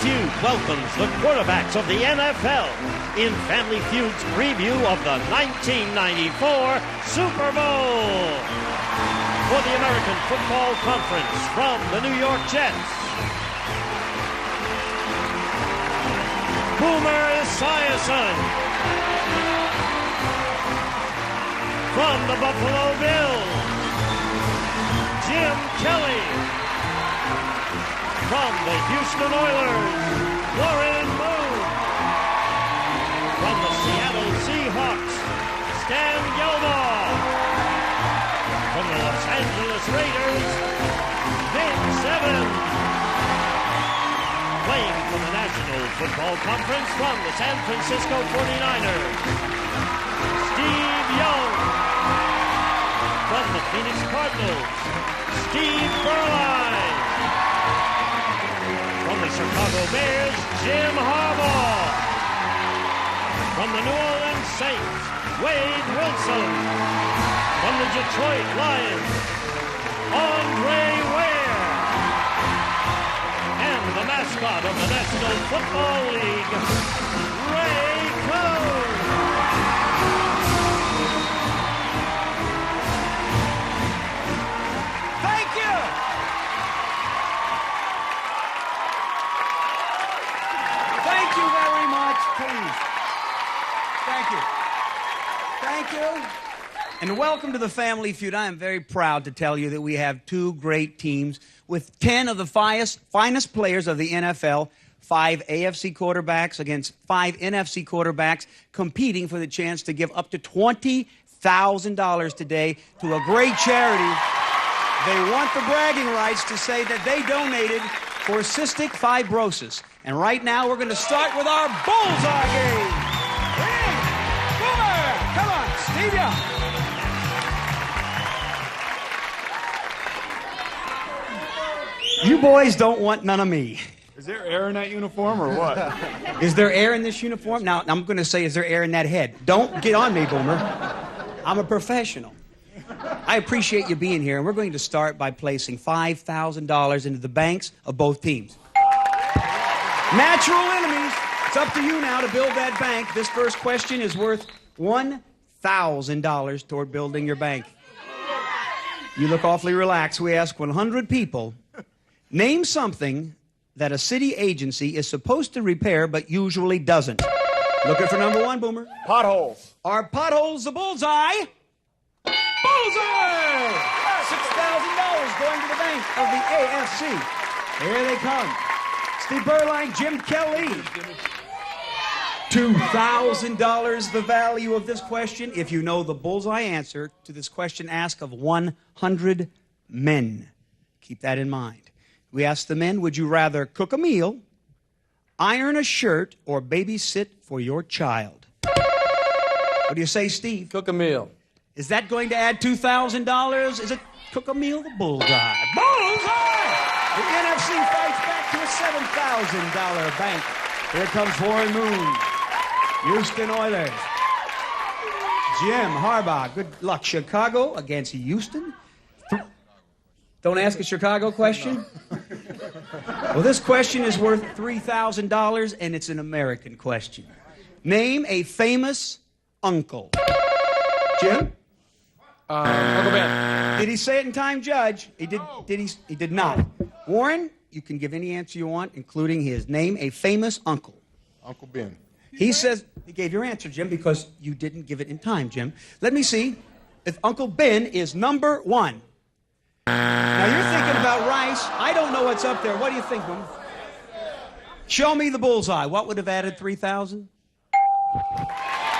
Feud welcomes the quarterbacks of the NFL in Family Feud's preview of the 1994 Super Bowl. For the American Football Conference from the New York Jets, Boomer Esiason. From the Buffalo Bills, Jim Kelly. From the Houston Oilers, Warren Moon. From the Seattle Seahawks, Stan Gelbaugh. From the Los Angeles Raiders, Vince Evans. Playing for the National Football Conference from the San Francisco 49ers, Steve Young. From the Phoenix Cardinals, Steve Berline. From the Chicago Bears, Jim Harbaugh. From the New Orleans Saints, Wade Wilson. From the Detroit Lions, Andre Ware. And the mascot of the National Football League, Ray Cohn. Thank you. Thank you very much, please. Thank you. Thank you. And welcome to the Family Feud. I am very proud to tell you that we have two great teams with 10 of the finest players of the NFL, 5 AFC quarterbacks against 5 NFC quarterbacks competing for the chance to give up to $20,000 today to a great charity. They want the bragging rights to say that they donated for cystic fibrosis. And right now we're going to start with our bullseye game. Ring! Boomer! Come on, Steve Young. You boys don't want none of me. Is there air in that uniform or what? Is there air in this uniform? Now, I'm going to say, is there air in that head? Don't get on me, Boomer. I'm a professional. I appreciate you being here, and we're going to start by placing $5,000 into the banks of both teams. Natural enemies. It's up to you now to build that bank. This first question is worth $1,000 toward building your bank. You look awfully relaxed. We ask 100 people, name something that a city agency is supposed to repair but usually doesn't. Looking for number one, Boomer. Potholes. Are potholes the bullseye? Bullseye! $6,000 going to the bank of the AFC. Here they come. Steve Berline, Jim Kelly. $2,000 the value of this question if you know the bullseye answer to this question asked of 100 men. Keep that in mind. We asked the men, would you rather cook a meal, iron a shirt, or babysit for your child? What do you say, Steve? Cook a meal. Is that going to add $2,000? Is it cook a meal, the bullseye? Bullseye! The NFC fights back to a $7,000 bank. Here comes Warren Moon. Houston Oilers. Jim Harbaugh. Good luck. Chicago against Houston. Don't ask a Chicago question? Well, this question is worth $3,000, and it's an American question. Name a famous uncle. Jim? Uncle Ben. Did he say it in time, Judge? He did. He did not. Warren, you can give any answer you want, including his name, a famous uncle. Uncle Ben. He says, he gave your answer, Jim, because you didn't give it in time, Jim. Let me see if Uncle Ben is number one. Now, you're thinking about rice. I don't know what's up there. What do you think, Boom? Show me the bullseye. What would have added 3,000?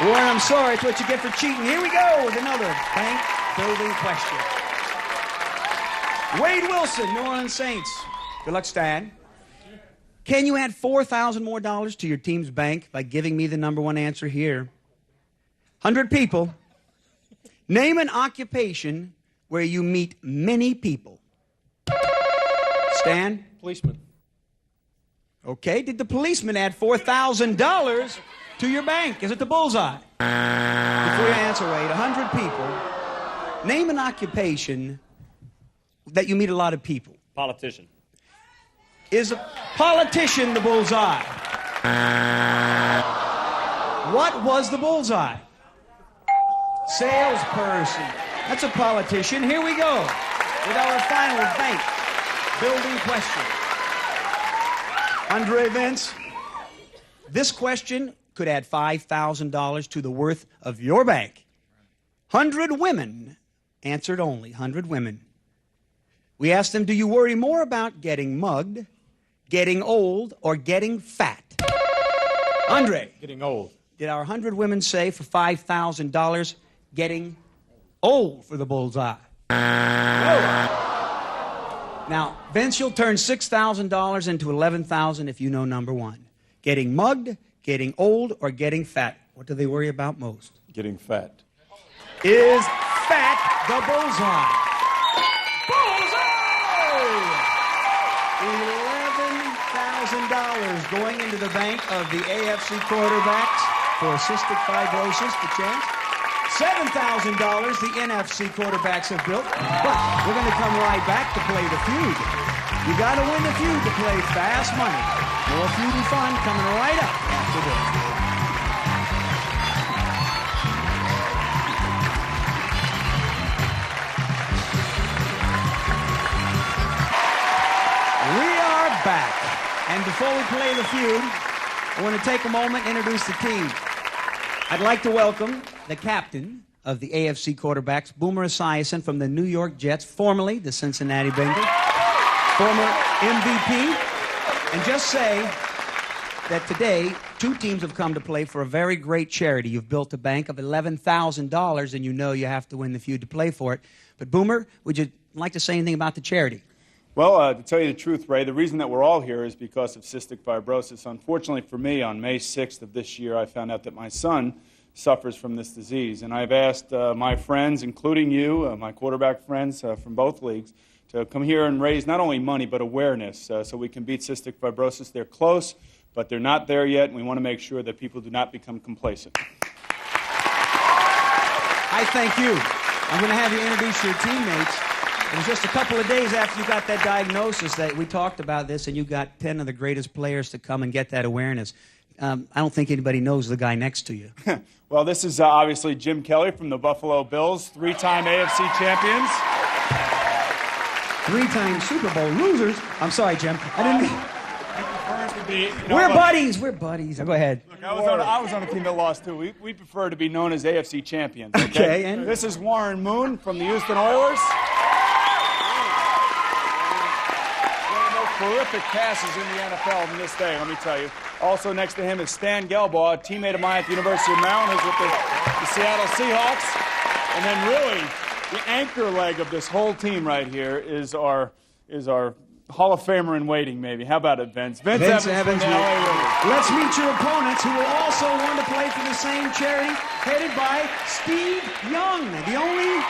Warren, I'm sorry. It's what you get for cheating. Here we go with another bank-building question. Wade Wilson, New Orleans Saints. Good luck, Stan. Can you add $4,000 more to your team's bank by giving me the number one answer here? 100 people. Name an occupation where you meet many people. Stan? Policeman. Okay. Did the policeman add $4,000 to your bank? Is it the bullseye? Before you answer, Wade, 100 people. Name an occupation that you meet a lot of people. Politician. Is a... politician the bullseye? What was the bullseye? Salesperson. That's a politician. Here we go with our final bank building question. Andre Vince, this question could add $5,000 to the worth of your bank. 100 women answered only, 100 women. We asked them, do you worry more about getting mugged, getting old, or getting fat? Andre. Getting old. Did our 100 women say for $5,000 getting old for the bullseye? Now, Vince, you'll turn $6,000 into $11,000 if you know number one. Getting mugged, getting old, or getting fat. What do they worry about most? Getting fat. Is fat the bullseye? Bullseye! $11,000 going into the bank of the AFC quarterbacks for cystic fibrosis, the chance. $7,000 the NFC quarterbacks have built. But we're going to come right back to play the feud. You got to win the feud to play fast money. More feud and fun coming right up after this. We are back. And before we play the feud, I want to take a moment and introduce the team. I'd like to welcome the captain of the AFC quarterbacks, Boomer Esiason from the New York Jets, formerly the Cincinnati Bengals, former MVP. And just say that today, two teams have come to play for a very great charity. You've built a bank of $11,000, and you know you have to win the feud to play for it. But Boomer, would you like to say anything about the charity? Well, to tell you the truth, Ray, the reason that we're all here is because of cystic fibrosis. Unfortunately for me, on May 6th of this year, I found out that my son suffers from this disease. And I've asked my friends, including you, my quarterback friends from both leagues, to come here and raise not only money but awareness so we can beat cystic fibrosis. They're close, but they're not there yet, and we want to make sure that people do not become complacent. I thank you. I'm going to have you introduce your teammates. It was just a couple of days after you got that diagnosis that we talked about this, and you got 10 of the greatest players to come and get that awareness. I don't think anybody knows the guy next to you. Well, this is obviously Jim Kelly from the Buffalo Bills, three-time AFC champions. Three-time Super Bowl losers. I'm sorry, Jim. I didn't mean... We're buddies. Go ahead. Look, I was on a team that lost, too. We prefer to be known as AFC champions. Okay, and this is Warren Moon from the Houston Oilers. Terrific passes in the NFL in this day, let me tell you. Also next to him is Stan Gelbaugh, a teammate of mine at the University of Maryland, who's with the Seattle Seahawks. And then really, the anchor leg of this whole team right here is our Hall of Famer in waiting, maybe. How about it, Vince? Vince Evans from the LA Rivers. Let's meet your opponents who will also want to play for the same charity, headed by Steve Young, the only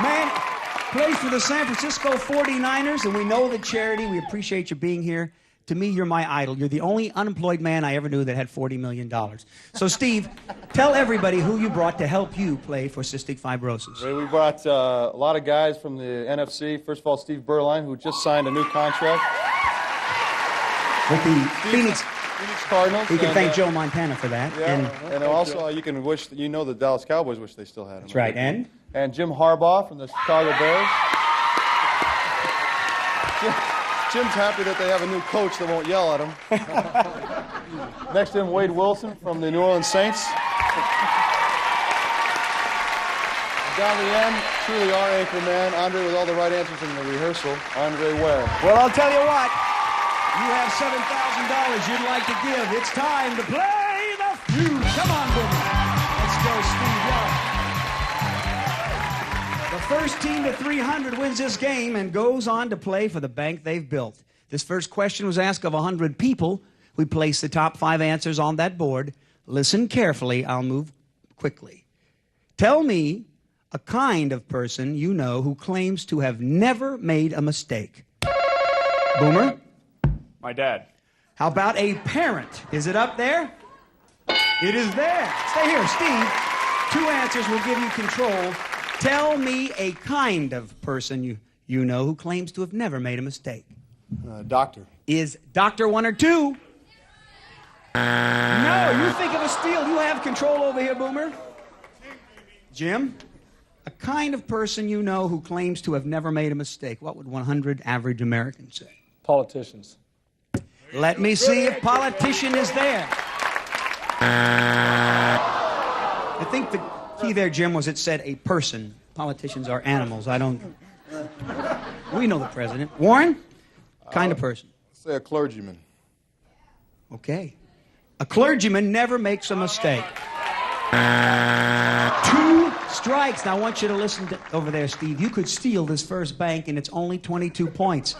man... plays for the San Francisco 49ers, and we know the charity. We appreciate you being here. To me, you're my idol. You're the only unemployed man I ever knew that had $40 million. So, Steve, tell everybody who you brought to help you play for cystic fibrosis. We brought a lot of guys from the NFC. First of all, Steve Berline, who just signed a new contract with the Phoenix Cardinals. You can thank Joe Montana for that. Yeah, and also you can wish, the Dallas Cowboys wish they still had him. That's right, and Jim Harbaugh from the Chicago Bears. Jim's happy that they have a new coach that won't yell at him. Next to him, Wade Wilson from the New Orleans Saints. Down the end, truly our anchor man, Andre, with all the right answers in the rehearsal, Andre Ware. Well, I'll tell you what. You have $7,000 you'd like to give. It's time to play the feud. Come on, Boomer. Let's go, Steve Young. The first team to 300 wins this game and goes on to play for the bank they've built. This first question was asked of 100 people. We placed the top 5 answers on that board. Listen carefully. I'll move quickly. Tell me a kind of person you know who claims to have never made a mistake. Boomer? My dad. How about a parent? Is it up there? It is there. Stay here, Steve. 2 answers will give you control. Tell me a kind of person you know who claims to have never made a mistake. Doctor. is Dr. 1 or 2. No, you think of a steal. You have control over here, Boomer. Jim, a kind of person you know who claims to have never made a mistake. What would 100 average Americans say? Politicians. Let me see if politician is there. I think the key there, Jim, was it said a person. Politicians are animals. We know the president. Warren? Kind of person. Say a clergyman. Okay. A clergyman never makes a mistake. 2 strikes. Now, I want you to listen over there, Steve. You could steal this first bank, and it's only 22 points.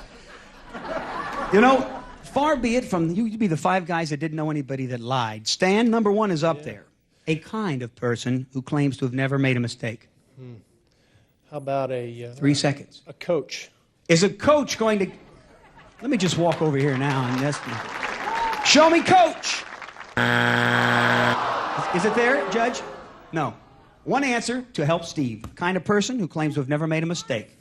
You know, far be it from you to be the 5 guys that didn't know anybody that lied. Stan, number 1 is up there. A kind of person who claims to have never made a mistake. How about a... 3 seconds. A coach. Is a coach going to... Let me just walk over here now and just... Show me coach! Is it there, Judge? No. 1 answer to help Steve. Kind of person who claims to have never made a mistake.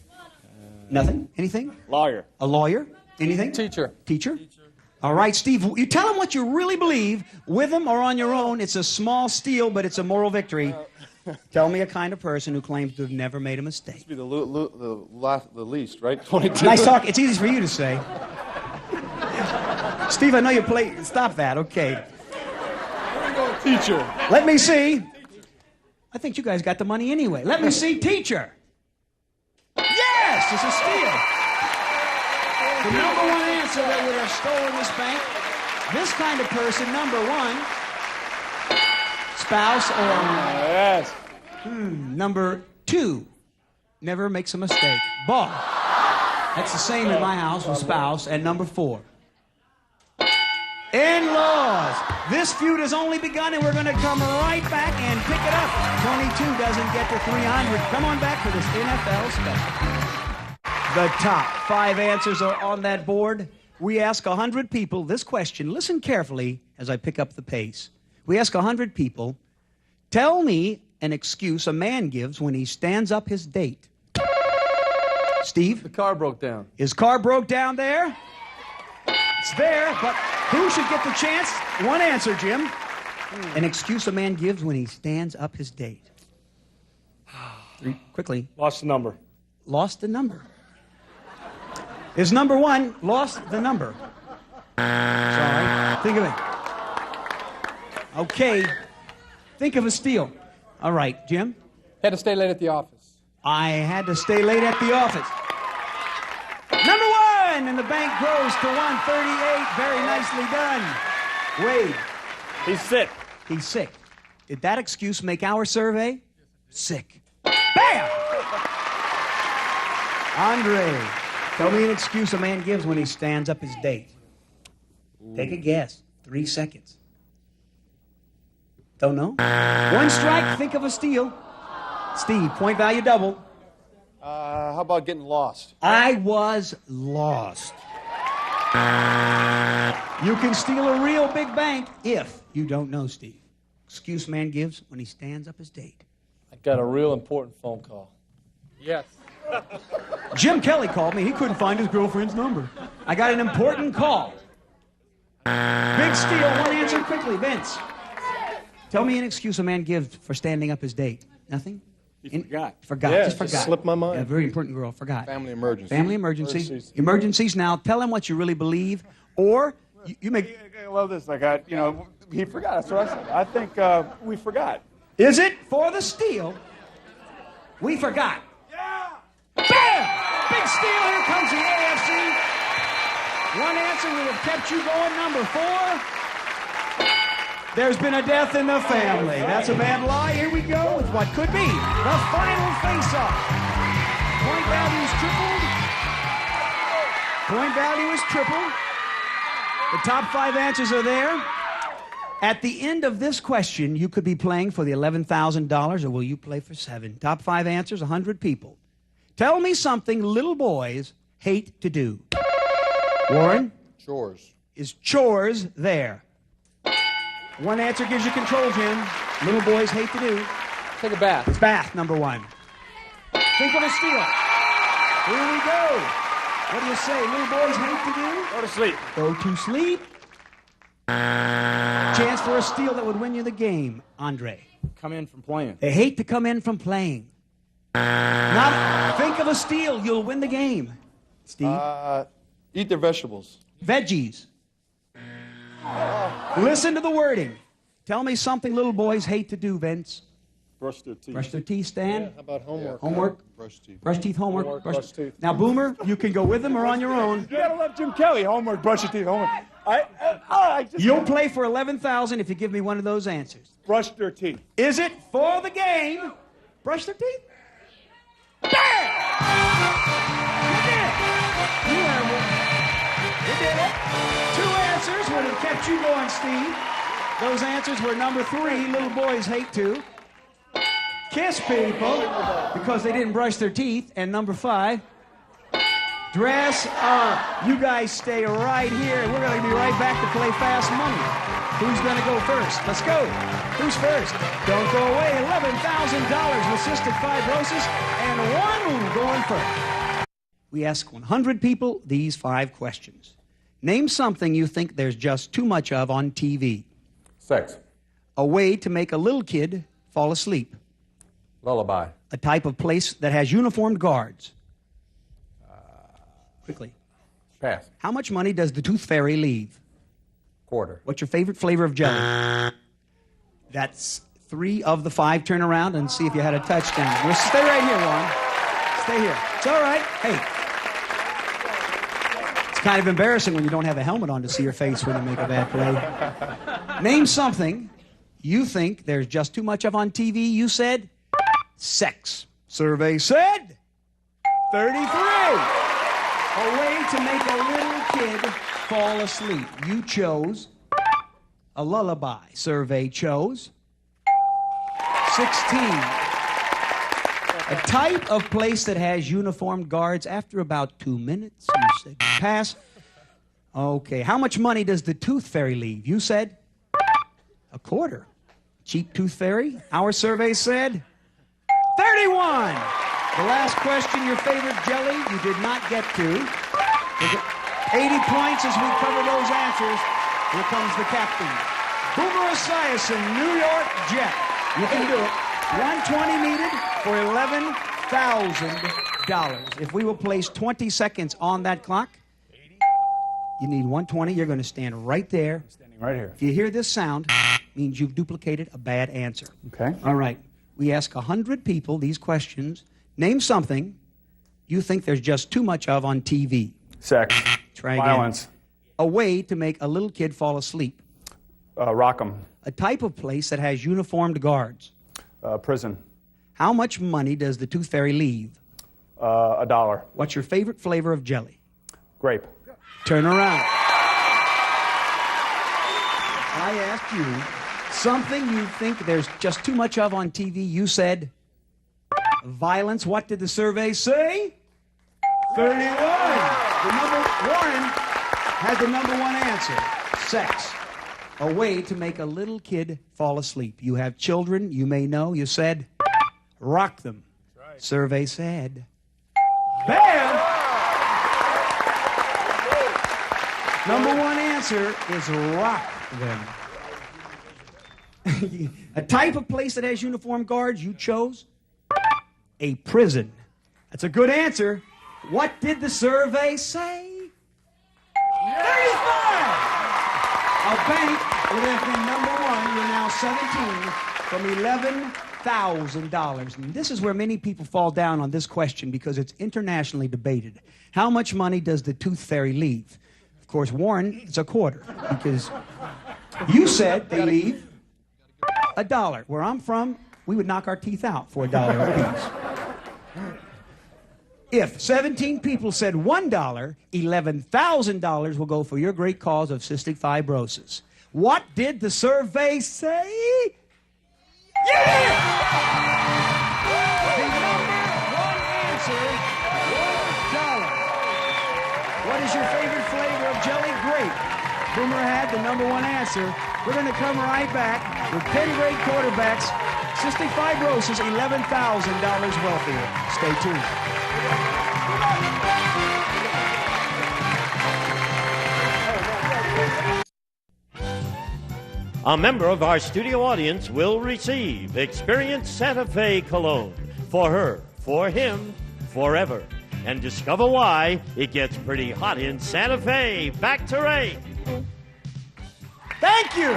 Nothing? Anything? Lawyer. A lawyer? Anything? Teacher. Teacher? All right, Steve, you tell him what you really believe, with him or on your own. It's a small steal, but it's a moral victory. Tell me a kind of person who claims to have never made a mistake. Must be the least, right? 22. Nice talk. It's easy for you to say. Steve, I know you play. Stop that. Okay. Teacher. Let me see. I think you guys got the money anyway. Let me see, teacher. Yes, it's a steal. The number 1 answer that would have stolen this bank. This kind of person, number 1, spouse or... Yes. Number 2, never makes a mistake. Boss. That's the same in my house with spouse. And number 4, in-laws. This feud has only begun, and we're going to come right back and pick it up. 22 doesn't get to 300. Come on back for this NFL special. The top 5 answers are on that board. We ask 100 people this question. Listen carefully as I pick up the pace. We ask 100 people, tell me an excuse a man gives when he stands up his date. Steve? The car broke down. His car broke down there? It's there, but who should get the chance? 1 answer, Jim. An excuse a man gives when he stands up his date. 3, quickly. Lost the number. Lost the number. Is number 1 lost the number? Sorry. Think of it. Okay. Think of a steal. All right, Jim? Had to stay late at the office. I had to stay late at the office. Number 1, and the bank grows to 138. Very nicely done. Wade. He's sick. He's sick. Did that excuse make our survey? Sick. Bam! Andre, tell me an excuse a man gives when he stands up his date. Take a guess. 3 seconds. Don't know? 1 strike, think of a steal. Steve, point value double. How about getting lost? I was lost. You can steal a real big bank if you don't know, Steve. Excuse man gives when he stands up his date. I got a real important phone call. Yes. Jim Kelly called me. He couldn't find his girlfriend's number. I got an important call. Big steal. 1 answer quickly. Vince. Tell me an excuse a man gives for standing up his date. Nothing? He forgot. Forgot. Yeah, just forgot. just slipped my mind. Yeah, very important girl. Forgot. Family emergency. Family emergency. Emergencies. Now, tell him what you really believe, or you make... Well, this, he forgot. That's what I said. I think we forgot. Is it for the steal? We forgot. Yeah! Bam! Big steal. Here comes the AFC. 1 answer would have kept you going. Number 4. There's been a death in the family. That's a bad lie. Here we go with what could be the final face-off. Point value is tripled. Point value is tripled. The top 5 answers are there. At the end of this question, you could be playing for the $11,000, or will you play for 7? Top 5 answers, 100 people. Tell me something little boys hate to do. Warren? Chores. Is chores there? 1 answer gives you control, Jim. Little boys hate to do. Take a bath. It's bath, number 1. Think of a steal. Here we go. What do you say? Little boys hate to do? Go to sleep. Go to sleep. Chance for a steal that would win you the game, Andre. Come in from playing. They hate to come in from playing. Think of a steal. You'll win the game. Steve? Eat their vegetables. Veggies. Listen to the wording. Tell me something little boys hate to do, Vince. Brush their teeth. Brush their teeth, Stan. How about homework? Homework. Brush teeth. Brush teeth, homework. Homework, brush teeth. Now, Boomer, you can go with them or on your own. You gotta love Jim Kelly. Homework, brush your teeth. Homework. You'll play for $11,000 if you give me one of those answers. Brush their teeth. Is it for the game? Brush their teeth? Yeah! You did. You did it. Two answers would have kept you going, Steve. Those answers were number 3, little boys hate to kiss people because they didn't brush their teeth, and number 5, dress up. You guys stay right here, and we're going to be right back to play Fast Money. Who's going to go first? Let's go. Who's first? Don't go away. $11,000 with cystic fibrosis, and one going first. We ask 100 people these 5 questions. Name something you think there's just too much of on TV. Sex. A way to make a little kid fall asleep. Lullaby. A type of place that has uniformed guards. Quickly. Pass. How much money does the Tooth Fairy leave? Quarter. What's your favorite flavor of jelly? That's 3 of the 5. Turn around and see if you had a touchdown. Well, stay right here, Warren. Stay here. It's all right. Hey. It's kind of embarrassing when you don't have a helmet on to see your face when you make a bad play. Name something you think there's just too much of on TV. You said sex. Survey said 33. A way to make a little kid fall asleep. You chose a lullaby. Survey chose 16. A type of place that has uniformed guards. After about 2 minutes, you said pass. Okay, how much money does the Tooth Fairy leave? You said a quarter. Cheap Tooth Fairy. Our survey said 31. The last question, your favorite jelly, you did not get to. 80 points as we cover those answers. Here comes the captain. Boomer Esiason, New York Jet. You can do it. 120 needed for $11,000. If we will place 20 seconds on that clock, you need 120. You're going to stand right there. Standing right here. If you hear this sound, it means you've duplicated a bad answer. Okay. All right. We ask 100 people these questions. Name something you think there's just too much of on TV. Sex. Try again. Violence. A way to make a little kid fall asleep. Rock 'em. A type of place that has uniformed guards. Prison. How much money does the Tooth Fairy leave? $1. What's your favorite flavor of jelly? Grape. Turn around. I asked you something you think there's just too much of on TV. You said violence. What did the survey say? 31. Warren had the number 1 answer. Sex. A way to make a little kid fall asleep. You have children, you may know. You said rock them. Right. Survey said bam. Number 1 answer is rock them. A type of place that has uniformed guards, you chose a prison. That's a good answer. What did the survey say? 35! A bank would have been number 1. You're now 17 from $11,000. And this is where many people fall down on this question because it's internationally debated. How much money does the Tooth Fairy leave? Of course, Warren, it's a quarter because you said they leave $1. Where I'm from, we would knock our teeth out for $1 apiece. If 17 people said $1, $11,000 will go for your great cause of cystic fibrosis. What did the survey say? Yeah! The number 1 answer, $1. What is your favorite flavor of jelly? Grape. Boomer had the number 1 answer. We're going to come right back with 10 great quarterbacks. Cystic fibrosis, $11,000 wealthier. Stay tuned. A member of our studio audience will receive Experience Santa Fe cologne for her, for him, forever. And discover why it gets pretty hot in Santa Fe. Back to Ray. Thank you.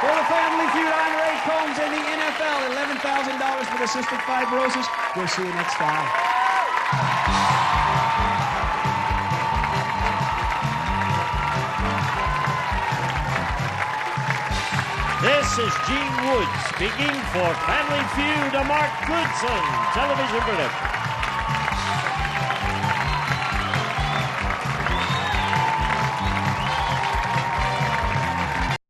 For the Family Feud, I'm Ray Combs and the NFL. $11,000 for the cystic fibrosis. We'll see you next time. This is Gene Wood speaking for Family Feud, a Mark Goodson television production.